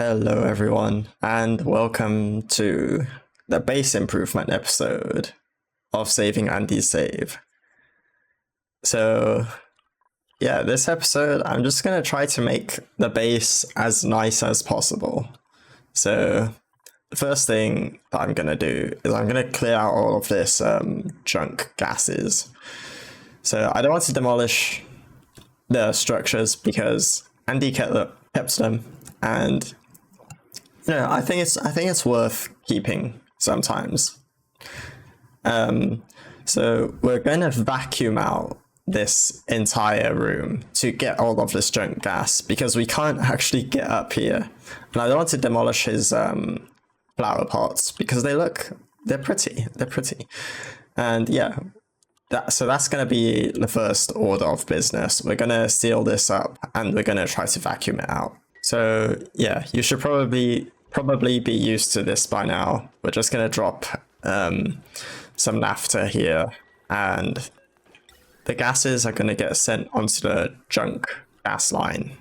Hello, everyone, and welcome to the base improvement episode of Saving Andy's Save. So, yeah, this episode, I'm just going to try to make the base as nice as possible. So, the first thing that I'm going to do is I'm going to clear out all of this junk gases. So, I don't want to demolish the structures because Andy kept them, and I think it's worth keeping sometimes. So we're going to vacuum out this entire room to get all of this junk gas because we can't actually get up here. And I don't want to demolish his flower pots because they're pretty. And yeah, so that's going to be the first order of business. We're going to seal this up and we're going to try to vacuum it out. So yeah, you should probably be used to this by now. We're just going to drop some naphtha here, and the gases are going to get sent onto the junk gas line.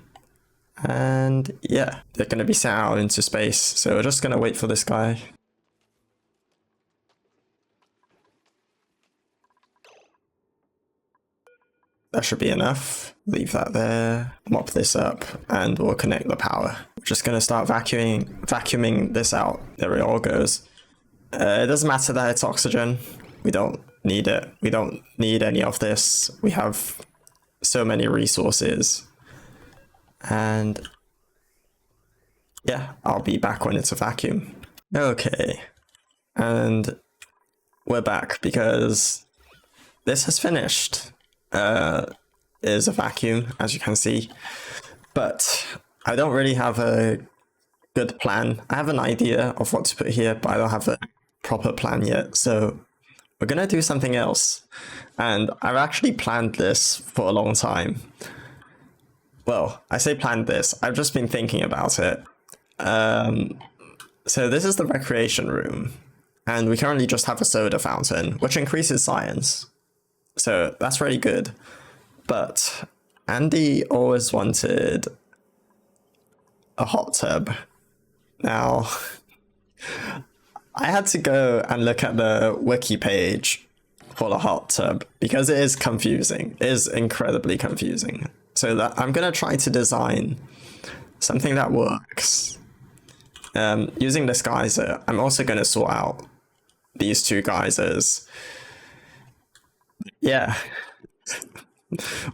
And yeah, they're going to be sent out into space. So we're just going to wait for this guy. That should be enough. Leave that there, mop this up, and we'll connect the power. We're just going to start vacuuming this out. There it all goes. It doesn't matter that it's oxygen. We don't need it. We don't need any of this. We have so many resources. And yeah, I'll be back when it's a vacuum. Okay. And we're back because this has finished. Is a vacuum, as you can see, but I don't really have a good plan. I have an idea of what to put here, but I don't have a proper plan yet, so we're gonna do something else. And I've actually planned this for a long time. Well, I say planned this, I've just been thinking about it. So this is the recreation room, and we currently just have a soda fountain, which increases science. So that's really good. But Andy always wanted a hot tub. Now, I had to go and look at the wiki page for the hot tub because it is confusing. It is incredibly confusing. So that I'm going to try to design something that works. Using this geyser, I'm also going to sort out these two geysers. Yeah.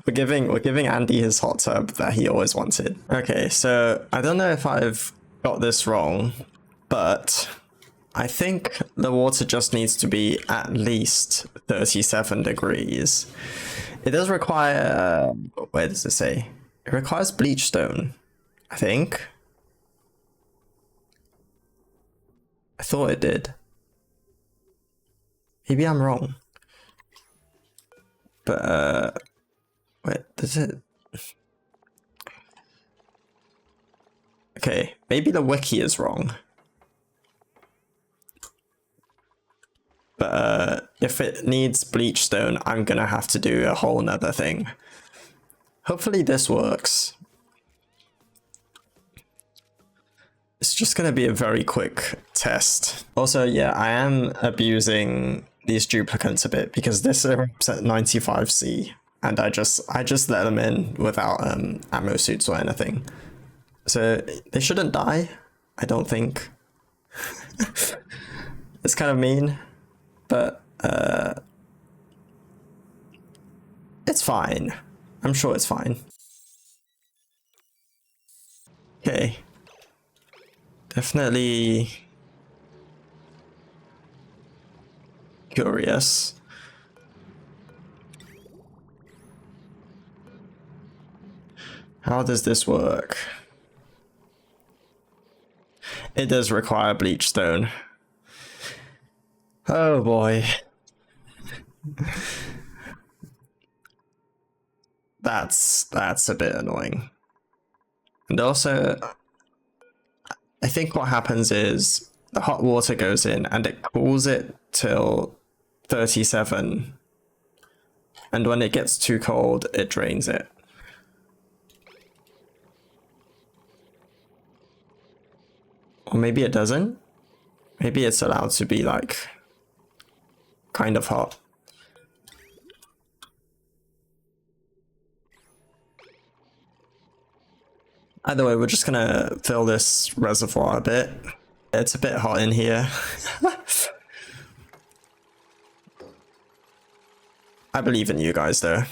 We're giving Andy his hot tub that he always wanted. Okay, so I don't know if I've got this wrong, but I think the water just needs to be at least 37 degrees. It does require, where does it say? It requires bleach stone, I think. I thought it did. Maybe I'm wrong. But, wait, does it? Okay, maybe the wiki is wrong. But if it needs bleach stone, I'm gonna have to do a whole nother thing. Hopefully this works. It's just gonna be a very quick test. Also, yeah, I am abusing these duplicates a bit because this is at 95C and I just let them in without ammo suits or anything. So they shouldn't die, I don't think. It's kind of mean, but it's fine. I'm sure it's fine. Okay. Definitely curious. How does this work? It does require bleach stone. Oh boy. That's a bit annoying. And also, I think what happens is the hot water goes in and it cools it till 37. And when it gets too cold, it drains it. Or maybe it doesn't. Maybe it's allowed to be like kind of hot. Either way, we're just gonna fill this reservoir a bit. It's a bit hot in here. I believe in you guys though.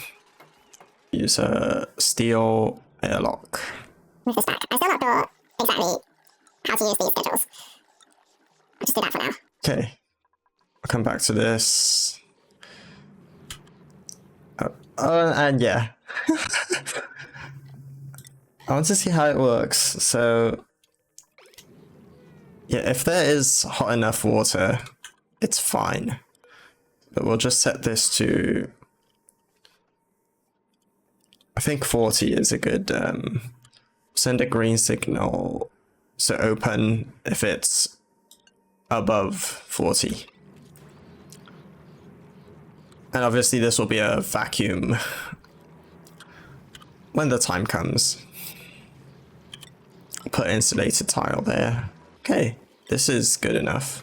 Use a steel airlock. Move this back. I'm still not sure exactly how to use these schedules. I'll just do that for now. Okay. I'll come back to this. And yeah. I want to see how it works. So yeah, if there is hot enough water, it's fine. But we'll just set this to, I think 40 is a good, send a green signal to open if it's above 40. And obviously this will be a vacuum when the time comes. Put insulated tile there. Okay, this is good enough.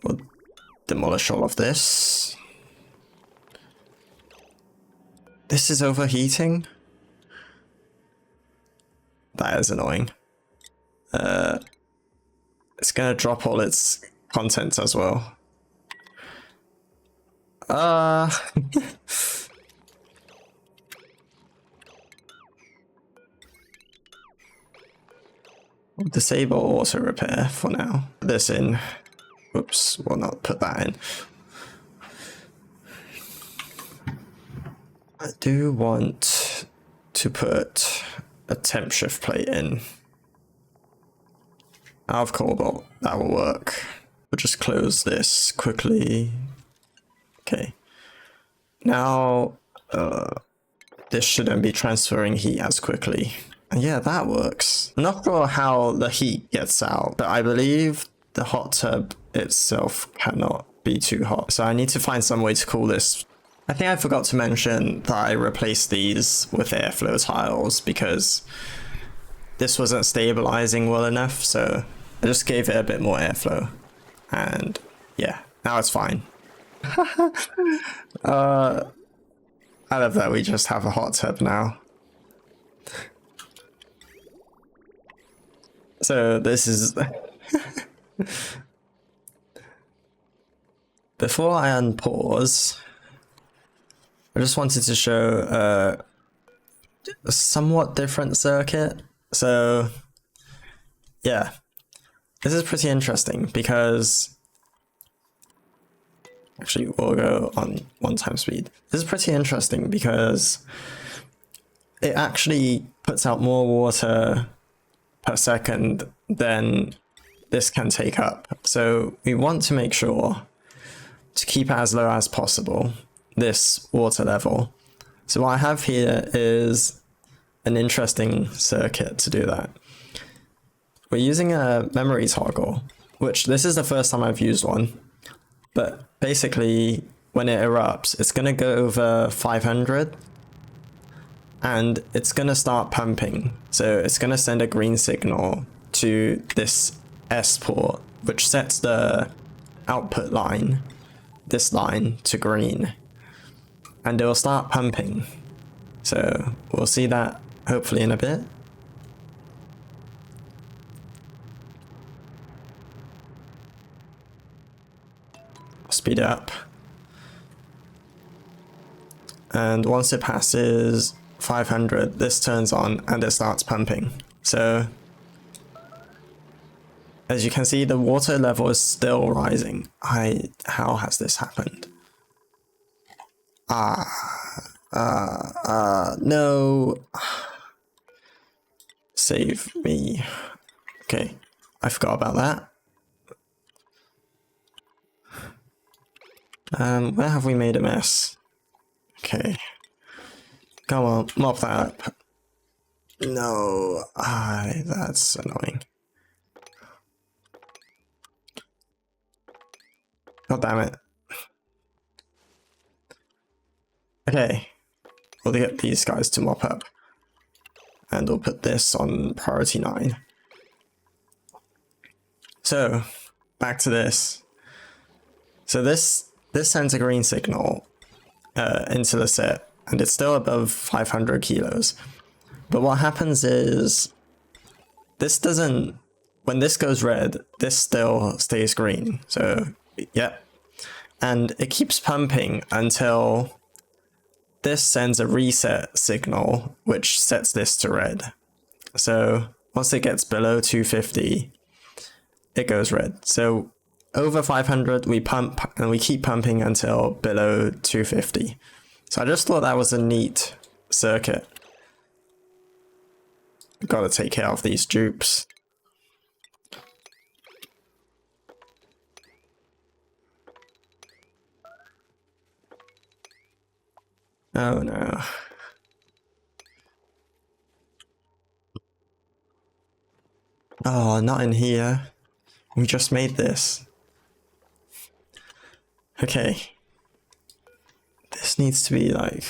We'll demolish all of this. This is overheating. That is annoying. It's gonna drop all its content as well. We'll disable auto repair for now. Put this in. Oops, we'll not put that in. I do want to put a temp shift plate in. Out of cobalt, that will work. We'll just close this quickly. Okay. Now, this shouldn't be transferring heat as quickly. And yeah, that works. I'm not sure how the heat gets out, but I believe the hot tub itself cannot be too hot. So I need to find some way to cool this. I think I forgot to mention that I replaced these with airflow tiles because this wasn't stabilizing well enough. So I just gave it a bit more airflow. And yeah, now it's fine. I love that we just have a hot tub now. So this is before I unpause, I just wanted to show a somewhat different circuit. So yeah, this is pretty interesting because actually we'll go on 1 speed. This is pretty interesting because it actually puts out more water per second than this can take up. So we want to make sure to keep it as low as possible, this water level. So what I have here is an interesting circuit to do that. We're using a memory toggle, which this is the first time I've used one, but basically when it erupts, it's going to go over 500 and it's going to start pumping. So it's going to send a green signal to this S port, which sets the output line, this line, to green. And it will start pumping. So we'll see that hopefully in a bit. Speed it up. And once it passes 500, this turns on and it starts pumping. So as you can see, the water level is still rising. How has this happened? No. Save me. Okay, I forgot about that. Where have we made a mess? Okay. Come on, mop that up. No, that's annoying. God damn it. Okay, we'll get these guys to mop up. And we'll put this on priority 9. So back to this. So this sends a green signal into the set, and it's still above 500 kilos. But what happens is this doesn't, when this goes red, this still stays green. So yeah, and it keeps pumping until this sends a reset signal, which sets this to red. So once it gets below 250, it goes red. So over 500, we pump, and we keep pumping until below 250. So I just thought that was a neat circuit. Gotta take care of these dupes. Oh no. Oh, not in here. We just made this. Okay. This needs to be like...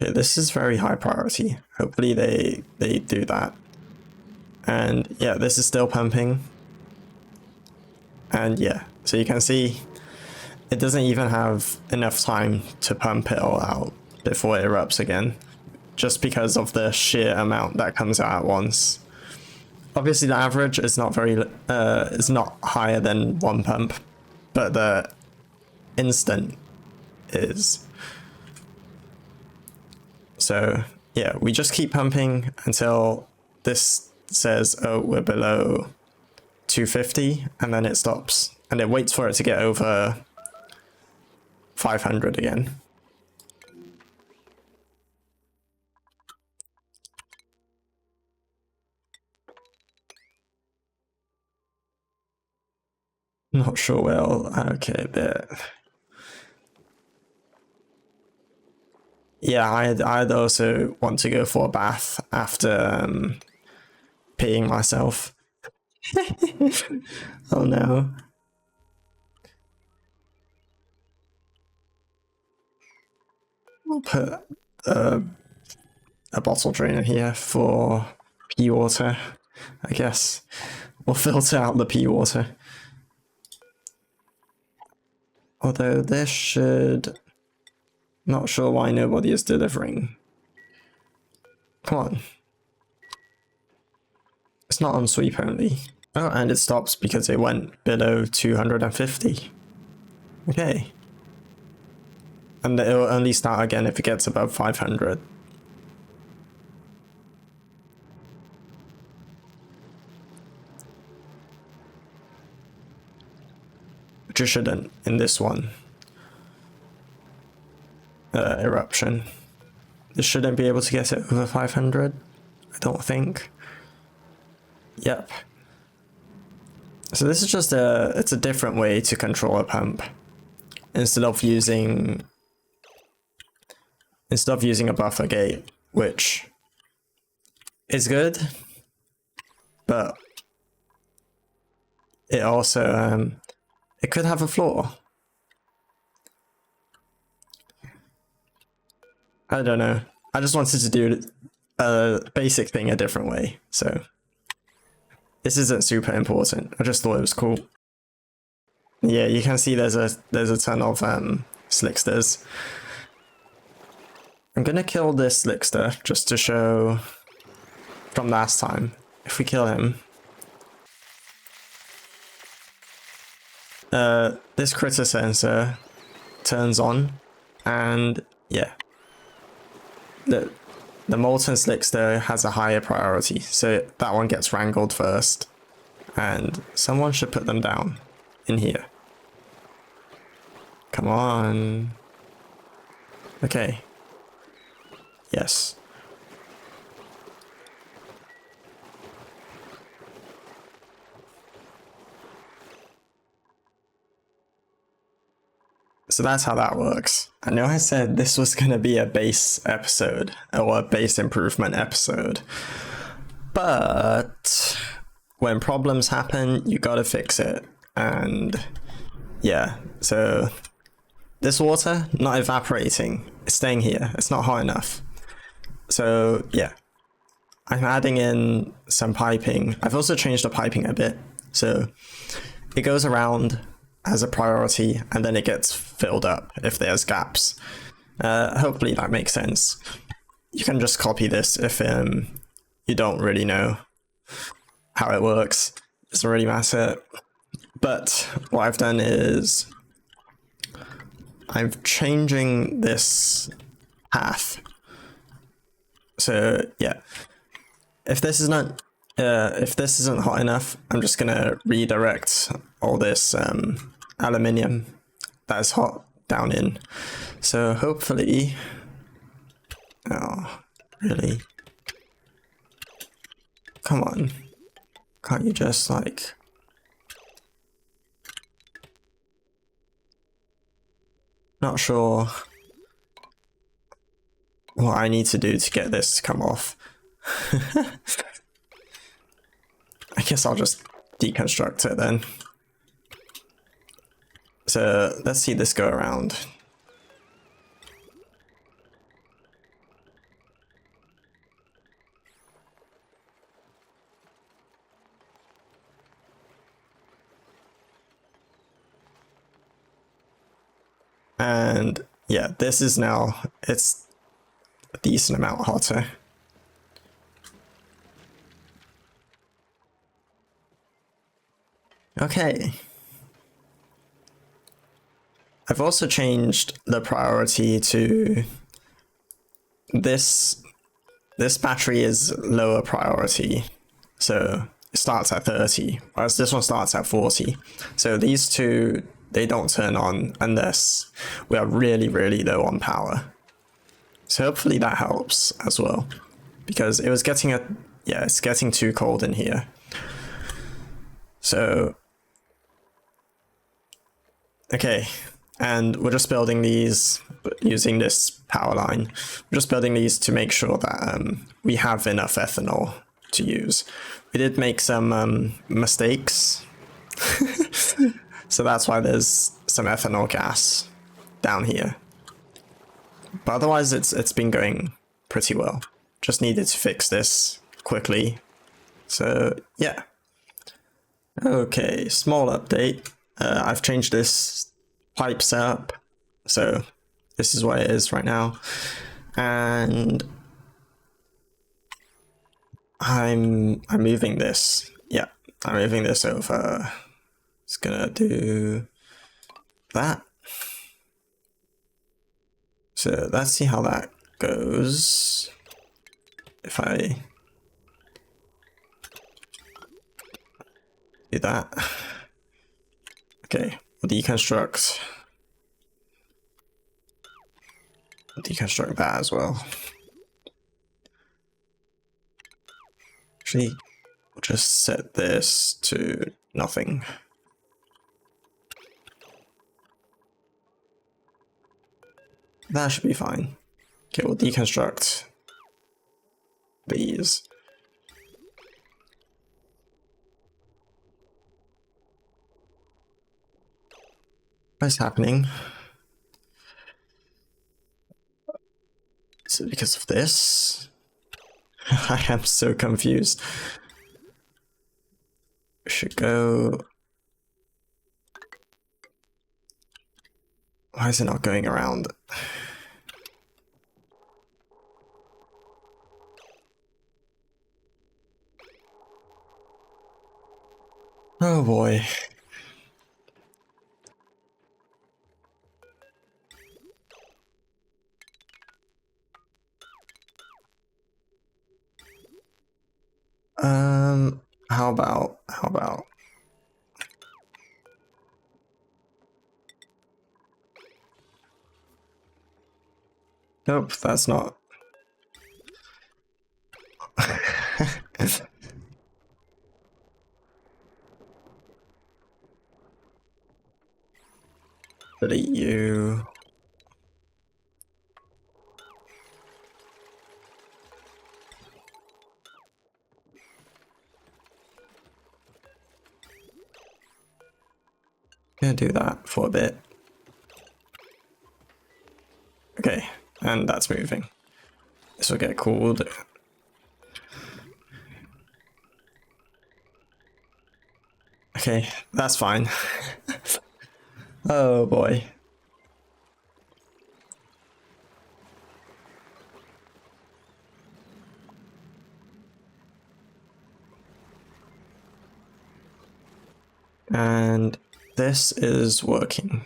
Okay, this is very high priority. Hopefully they do that. And yeah, this is still pumping. And yeah, so you can see it doesn't even have enough time to pump it all out before it erupts again, just because of the sheer amount that comes out at once. Obviously the average is not is not higher than one pump, but the instant is. So yeah, we just keep pumping until this says, oh, we're below 250, and then it stops, and it waits for it to get over 500 again. Not sure well. Okay, there. Yeah, I'd also want to go for a bath after peeing myself. Oh no. We'll put a bottle drainer here for pee water, I guess. We'll filter out the pee water. Although this should... Not sure why nobody is delivering. Come on. It's not on sweep only. Oh, and it stops because it went below 250. Okay. And it will only start again if it gets above 500. Which it shouldn't in this one. Eruption. This shouldn't be able to get it over 500, I don't think. Yep. So this is just it's a different way to control a pump. Instead of using a buffer gate, which is good, but it also it could have a flaw. I don't know. I just wanted to do a basic thing a different way, so this isn't super important. I just thought it was cool. Yeah, you can see there's a ton of slicksters. I'm gonna kill this slickster just to show from last time. If we kill him, this critter sensor turns on, and yeah, the molten slickster has a higher priority, so that one gets wrangled first, and someone should put them down in here. Come on. Okay. Yes. So that's how that works. I know I said this was going to be a base episode, or a base improvement episode, but when problems happen, you gotta fix it. And yeah, so this water not evaporating. It's staying here. It's not hot enough. So yeah, I'm adding in some piping. I've also changed the piping a bit. So it goes around as a priority and then it gets filled up if there's gaps. Hopefully that makes sense. You can just copy this if you don't really know how it works. It doesn't really matter. But what I've done is I'm changing this path. So yeah, if this isn't hot enough, I'm just gonna redirect all this aluminium that is hot down in. So hopefully, oh really? Come on, can't you just like? Not sure what I need to do to get this to come off. I guess I'll just deconstruct it then. So let's see this go around. And yeah, this is now, it's a decent amount hotter. Okay. I've also changed the priority to this battery is lower priority. So it starts at 30, whereas this one starts at 40. So these two, they don't turn on unless we are really, really low on power. So hopefully that helps as well, because it was getting it's getting too cold in here. So, okay, and we're just building these using this power line. We're just building these to make sure that we have enough ethanol to use. We did make some mistakes. So that's why there's some ethanol gas down here. But otherwise it's been going pretty well. Just needed to fix this quickly. So yeah. Okay, small update. I've changed this pipe setup. So this is what it is right now. And I'm moving this. Yeah, I'm moving this over. Just gonna do that. So let's see how that goes. If I do that. Okay, we'll deconstruct that as well. Actually, we'll just set this to nothing. That should be fine. Okay, we'll deconstruct these. What's happening? Is it because of this? I am so confused. We should go. Why is it not going around? Oh boy. How about? Nope, that's not. Delete you. Gonna do that for a bit. Okay, and that's moving. This will get called. Okay, that's fine. Oh boy. And this is working.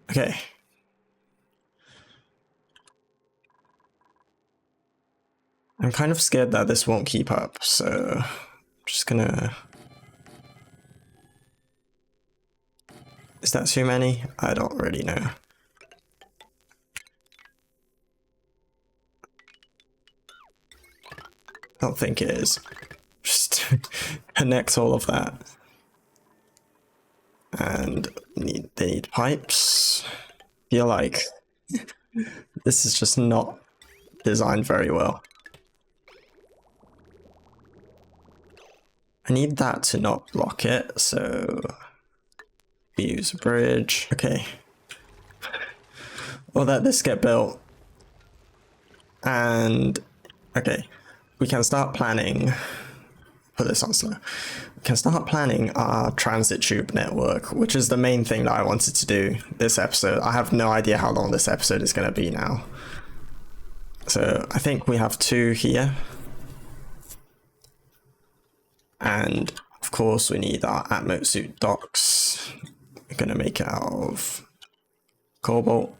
Okay. I'm kind of scared that this won't keep up, so I'm just gonna... Is that too many? I don't really know. I don't think it is. Just connect all of that. And they need pipes. Feel like this is just not designed very well. I need that to not block it, so use a bridge. Okay. We'll let this get built. And okay, we can start planning. Put this on slow. We can start planning our transit tube network, which is the main thing that I wanted to do this episode. I have no idea how long this episode is going to be now. So I think we have 2 here. And of course we need our attemp suit docks. We're going to make it out of cobalt.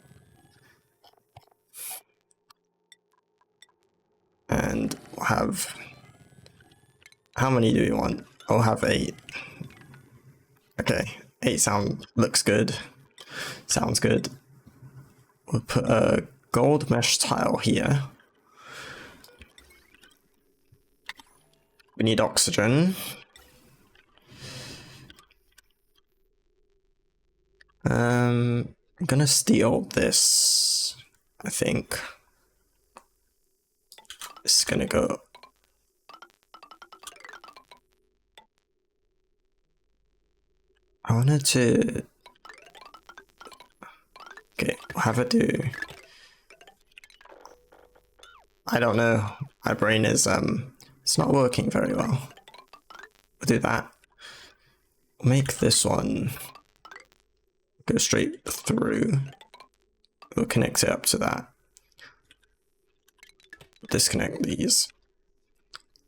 And we'll have... How many do we want? I'll have 8. Okay, 8 looks good. Sounds good. We'll put a gold mesh tile here. We need oxygen. I'm gonna steal this, I think. This is gonna go... I wanted to... Okay, we'll have it do... I don't know. My brain is, it's not working very well. We'll do that. We'll make this one go straight through. We'll connect it up to that. Disconnect these.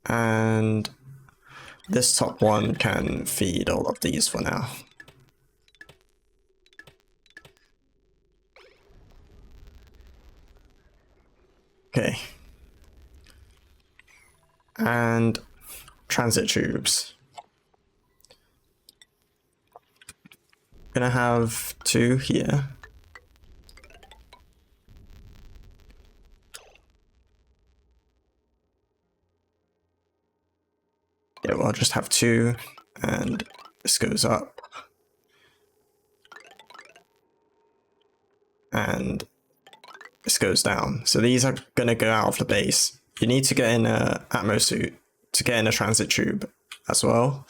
And this top one can feed all of these for now. Okay. And transit tubes. Gonna have 2 here. Yeah, well, I'll just have 2, and this goes up. And this goes down. So these are gonna go out of the base. You need to get in a atmo suit to get in a transit tube as well.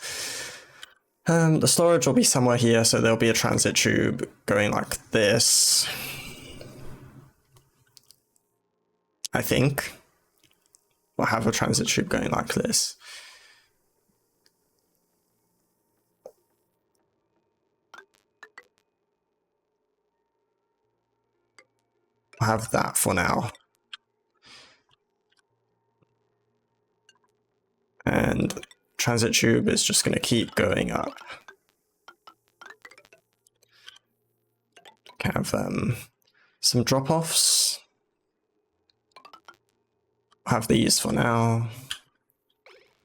The storage will be somewhere here, so there'll be a transit tube going like this. I think we'll have a transit tube going like this. We'll have that for now. And transit tube is just going to keep going up. Have some drop-offs. Have these for now.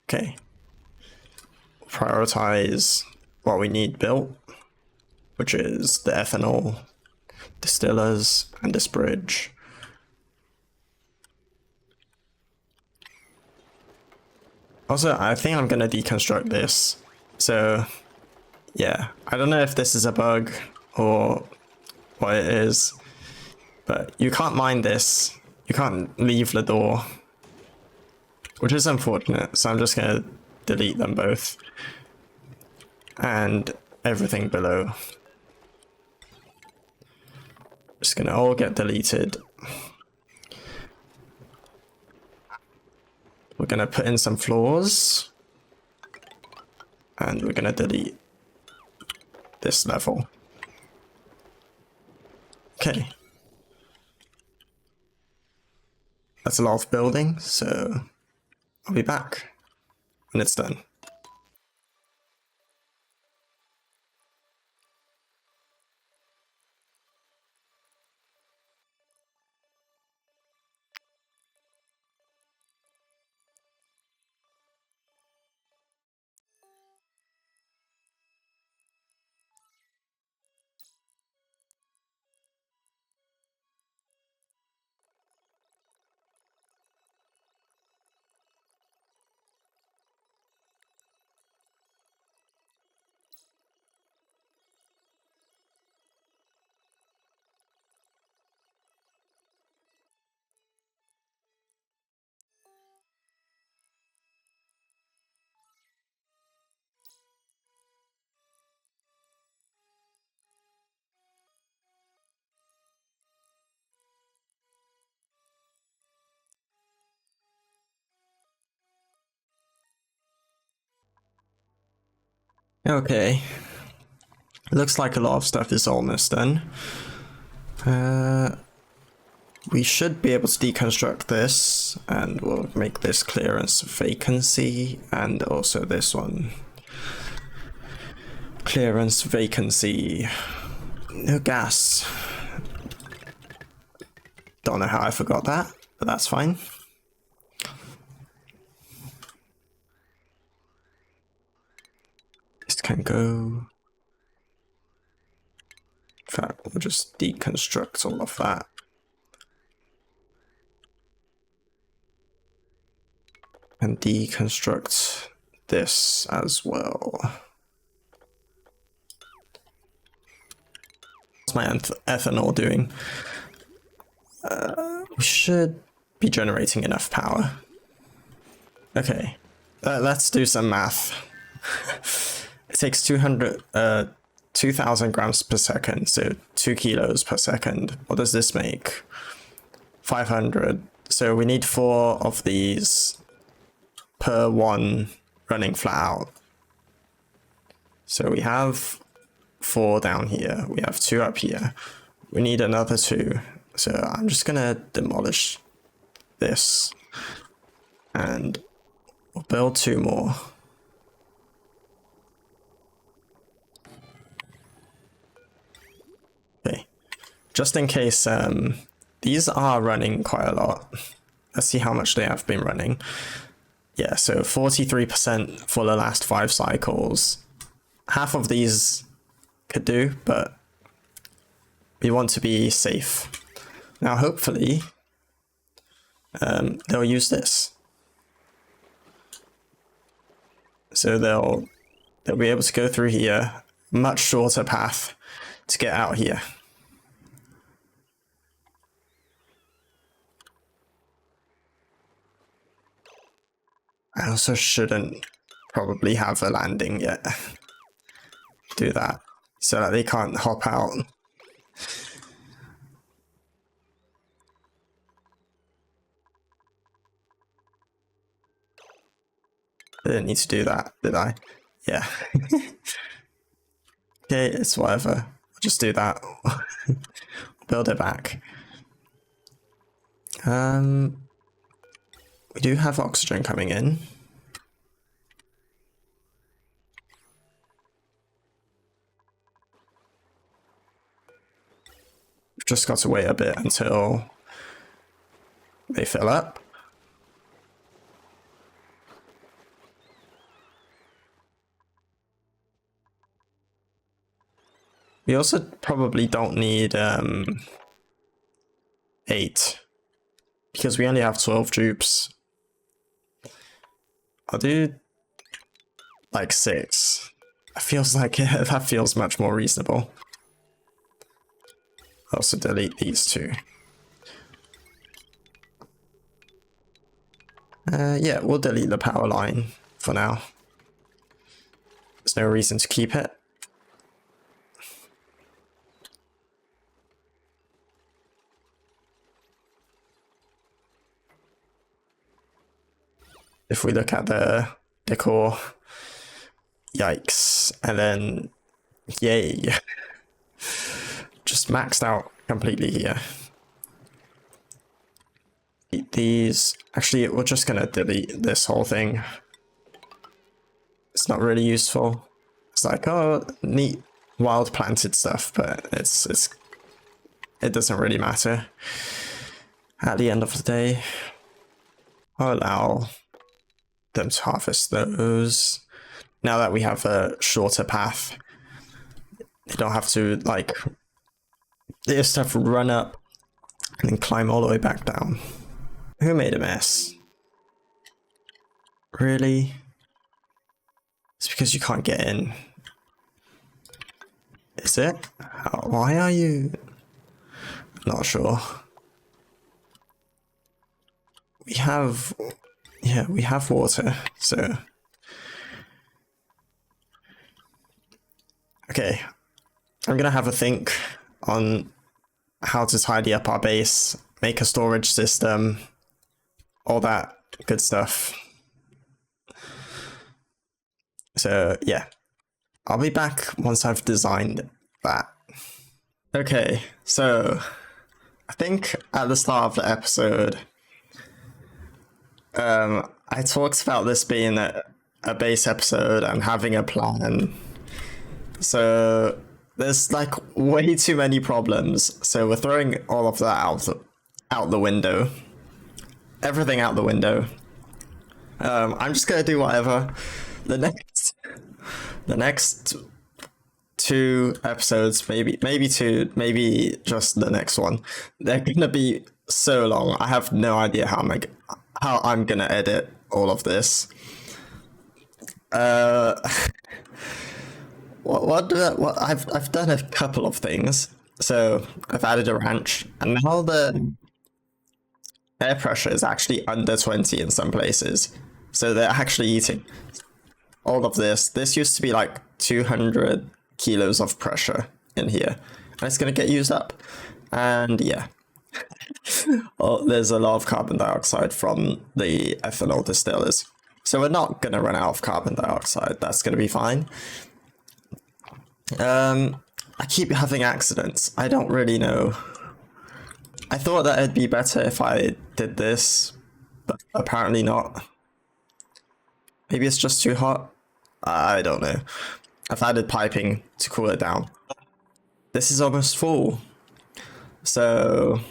Okay. Prioritize what we need built, which is the ethanol, distillers, and this bridge. Also, I think I'm gonna deconstruct this. So, yeah, I don't know if this is a bug or what it is, but you can't mine this. You can't leave the door, which is unfortunate. So I'm just gonna delete them both and everything below. Just gonna all get deleted. We're gonna put in some floors. And we're gonna delete this level. Okay. That's a lot of building, so I'll be back when it's done. Okay. Looks like a lot of stuff is almost done. We should be able to deconstruct this, and we'll make this clearance vacancy, and also this one. Clearance vacancy. No gas. Don't know how I forgot that, but that's fine. This can go. In fact, we'll just deconstruct all of that. And deconstruct this as well. What's my ethanol doing? We should be generating enough power. Okay, let's do some math. It takes 2,000 grams per second, so 2 kilos per second. What does this make? 500. So we need 4 of these per one running flat out. So we have 4 down here. We have 2 up here. We need another 2. So I'm just gonna demolish this and we'll build 2 more. Okay, just in case these are running quite a lot. Let's see how much they have been running. Yeah, so 43% for the last 5 cycles. Half of these could do, but we want to be safe. Now, hopefully, they'll use this. So they'll be able to go through here, much shorter path to get out here. I also shouldn't probably have a landing yet. Do that so that they can't hop out. I didn't need to do that, did I? Yeah. Okay, it's whatever. I'll just do that. Build it back. We do have oxygen coming in. We've just got to wait a bit until they fill up. We also probably don't need 8 because we only have 12 troops. I'll do like 6. It feels like that feels much more reasonable. I'll also delete these 2. Yeah, we'll delete the power line for now. There's no reason to keep it. if we look at the decor, yikes, and then yay, just maxed out completely here. These, actually, we're just gonna delete this whole thing. It's not really useful. It's like, oh, neat wild planted stuff, but it doesn't really matter at the end of the day. I'll allow them to harvest those. Now that we have a shorter path, they don't have to, like, they just have to run up and then climb all the way back down. Who made a mess? Really? It's because you can't get in. Is it? Why are you? Not sure. We have, yeah, we have water, so. Okay, I'm gonna have a think on how to tidy up our base, make a storage system, all that good stuff. So yeah, I'll be back once I've designed that. Okay, so I think at the start of the episode, I talked about this being a base episode and having a plan. So there's like way too many problems. So we're throwing all of that out the window. Everything out the window. I'm just gonna do whatever. The next 2 episodes, maybe 2, maybe just the next one. They're gonna be so long. I have no idea how I'm gonna edit all of this. What I've done a couple of things. So I've added a ranch, and now the air pressure is actually under 20 in some places. So they're actually eating all of this. This used to be like 200 kilos of pressure in here, and it's gonna get used up. And yeah, oh, there's a lot of carbon dioxide from the ethanol distillers. So we're not gonna run out of carbon dioxide. That's gonna be fine. I keep having accidents. I don't really know. I thought that it'd be better if I did this, but apparently not. Maybe it's just too hot. I don't know. I've added piping to cool it down. This is almost full. So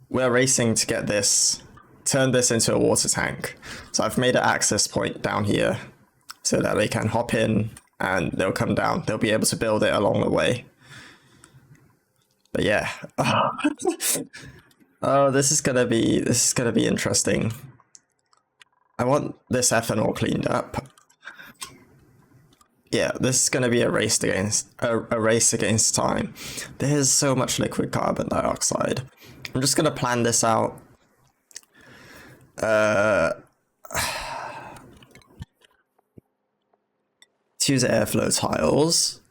we're racing to get this, turn this into a water tank. So I've made an access point down here so that they can hop in and they'll come down. They'll be able to build it along the way. But yeah. Oh, this is gonna be interesting. I want this ethanol cleaned up. Yeah, this is gonna be a race against time. There's so much liquid carbon dioxide. I'm just gonna plan this out. To use airflow tiles.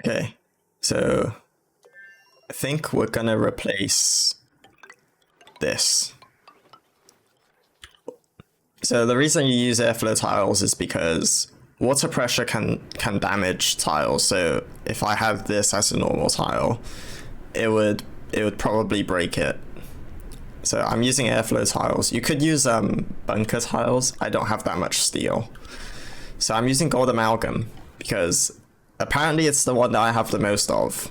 Okay, so I think we're gonna replace this. So the reason you use airflow tiles is because water pressure can damage tiles. So if I had this as a normal tile, it would probably break it. So I'm using airflow tiles. You could use bunker tiles. I don't have that much steel. So I'm using gold amalgam because apparently it's the one that I have the most of.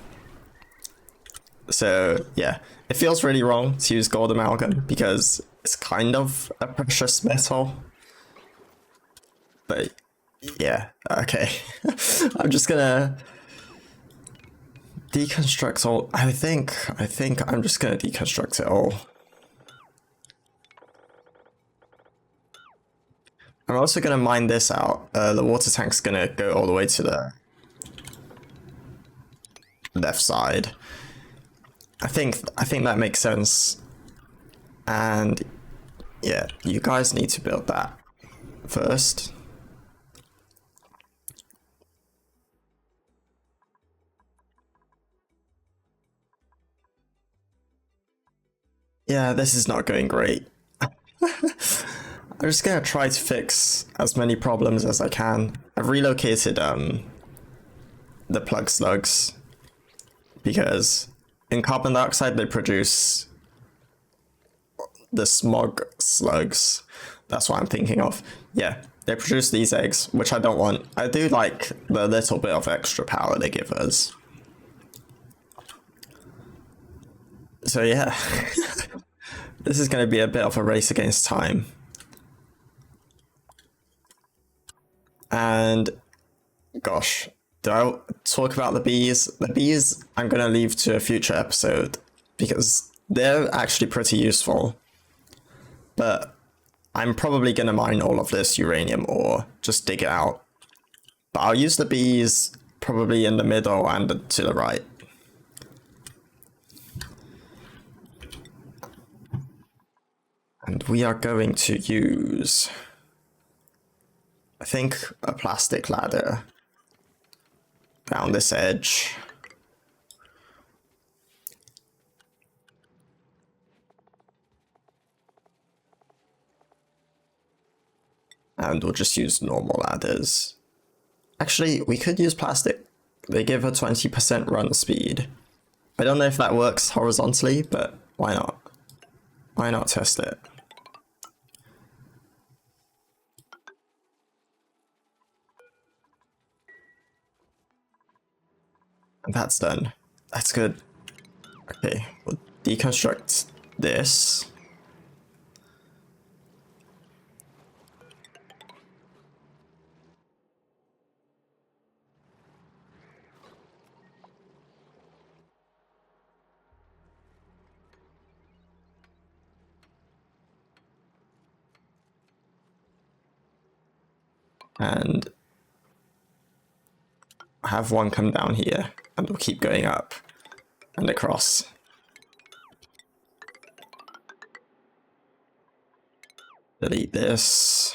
So yeah, it feels really wrong to use gold amalgam because it's kind of a precious metal. But yeah, okay. I'm just gonna deconstruct all. I think I'm just gonna deconstruct it all. I'm also gonna mine this out. The water tank's gonna go all the way to the left side. I think that makes sense. And yeah, you guys need to build that first. Yeah, this is not going great. I'm just gonna try to fix as many problems as I can. I've relocated the plug slugs because in carbon dioxide they produce the smog slugs. That's what I'm thinking of. Yeah, they produce these eggs, which I don't want. I do like the little bit of extra power they give us. So yeah, this is going to be a bit of a race against time. And gosh, do I talk about the bees? The bees I'm going to leave to a future episode because they're actually pretty useful. But I'm probably going to mine all of this uranium ore, just dig it out. But I'll use the bees probably in the middle and to the right. And we are going to use, I think, a plastic ladder down this edge. And we'll just use normal ladders. Actually, we could use plastic. They give a 20% run speed. I don't know if that works horizontally, but why not? Why not test it? And that's done. That's good. Okay, we'll deconstruct this. And have one come down here, and we'll keep going up and across. Delete this.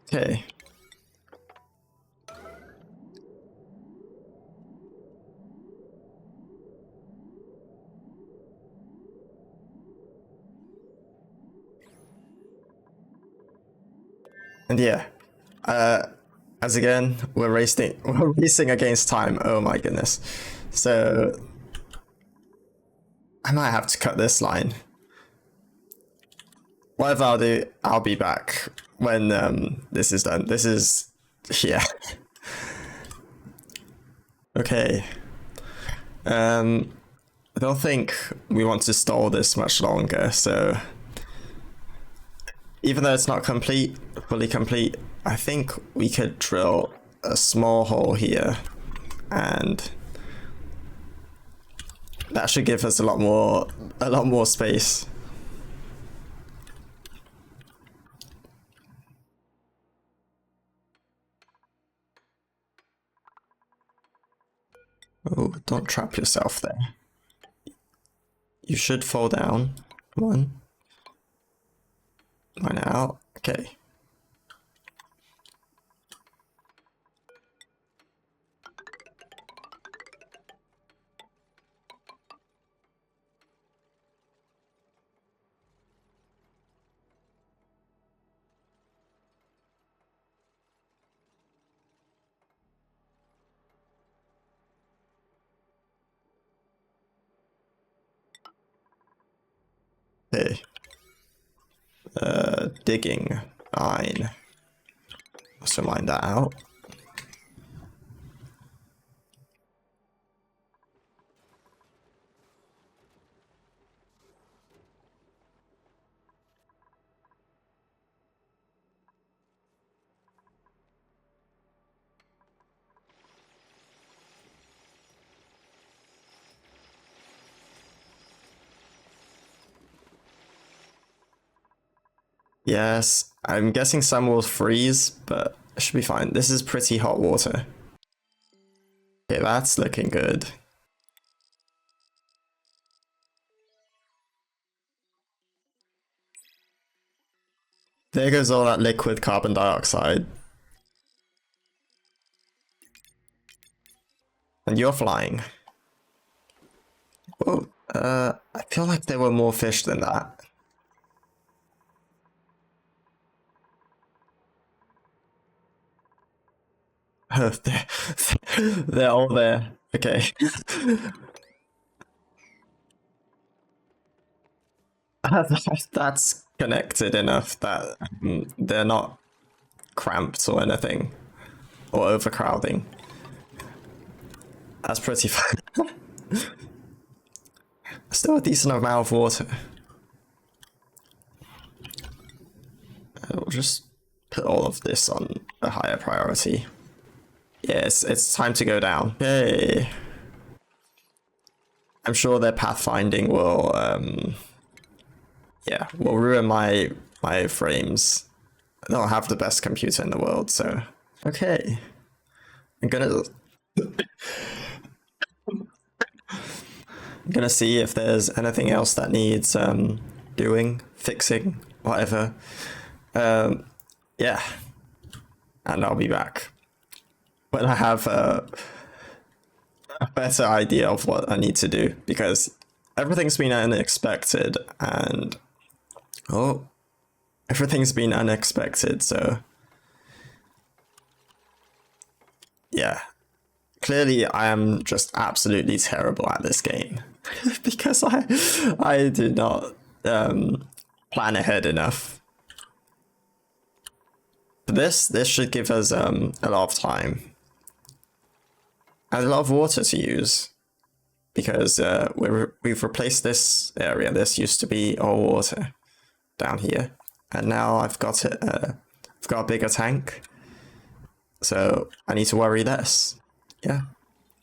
Okay. And yeah, as again, we're racing against time. Oh my goodness. So I might have to cut this line. Whatever I'll do, I'll be back when this is done. This is, yeah. Okay. I don't think we want to stall this much longer, so even though it's not fully complete, I think we could drill a small hole here, and that should give us a lot more space. Oh, don't trap yourself there. You should fall down. Come on. Mine out. Okay. Okay. Digging. Fine. So mine that out. Yes, I'm guessing some will freeze, but it should be fine. This is pretty hot water. Okay, that's looking good. There goes all that liquid carbon dioxide. And you're flying. Whoa, I feel like there were more fish than that. Oh, they're all there. Okay. That's connected enough that they're not cramped or anything, or overcrowding. That's pretty fun. Still a decent amount of water. We'll just put all of this on a higher priority. Yes, it's time to go down. Yay. I'm sure their pathfinding will, yeah, will ruin my frames. I don't have the best computer in the world, so okay. I'm gonna see if there's anything else that needs doing, fixing, whatever. Yeah, and I'll be back when I have a better idea of what I need to do, because everything's been unexpected, and everything's been unexpected, so yeah. Clearly I am just absolutely terrible at this game because I did not plan ahead enough. But this should give us a lot of time and a lot of water to use, because we've replaced this area. This used to be all water down here, and now I've got it. I've got a bigger tank, so I need to worry less. Yeah.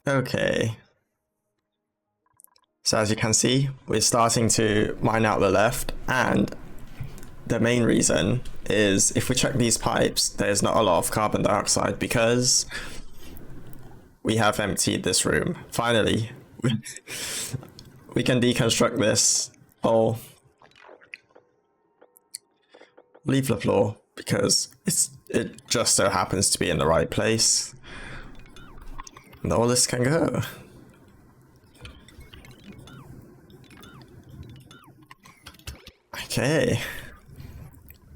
Okay. So as you can see, we're starting to mine out the left, and the main reason is if we check these pipes, there's not a lot of carbon dioxide because we have emptied this room. Finally, we can deconstruct this hole. Leave the floor because it just so happens to be in the right place. And all this can go. Okay.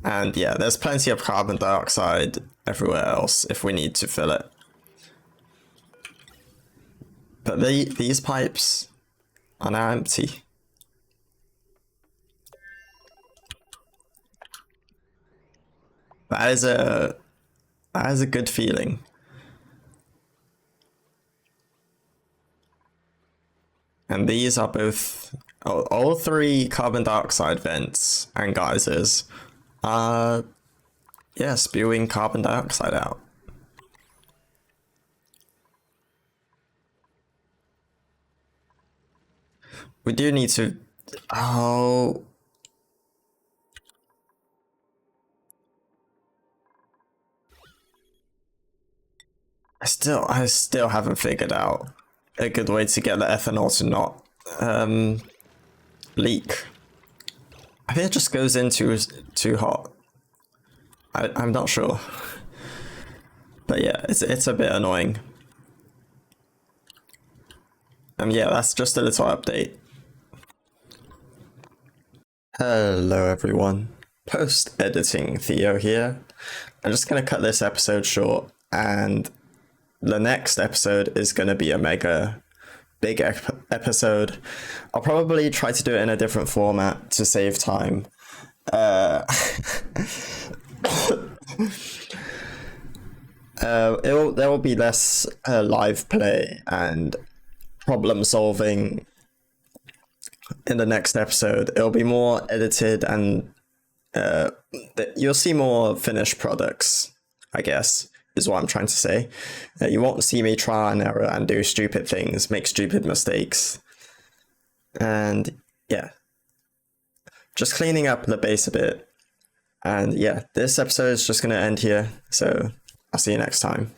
And yeah, there's plenty of carbon dioxide everywhere else if we need to fill it. But these pipes are now empty. That is a good feeling. And these are both, all three carbon dioxide vents and geysers are, yeah, spewing carbon dioxide out. We do need to, I still haven't figured out a good way to get the ethanol to not leak. I think it just goes in too hot. I'm not sure. But yeah, it's a bit annoying. Yeah, that's just a little update. Hello everyone. Post-editing Theo here. I'm just gonna cut this episode short, and the next episode is gonna be a mega big episode. I'll probably try to do it in a different format to save time. There will be less live play and problem solving in the next episode. It'll be more edited, and you'll see more finished products, I guess, is what I'm trying to say. You won't see me try and error and do stupid things, make stupid mistakes. And yeah, just cleaning up the base a bit. And yeah, this episode is just going to end here. So I'll see you next time.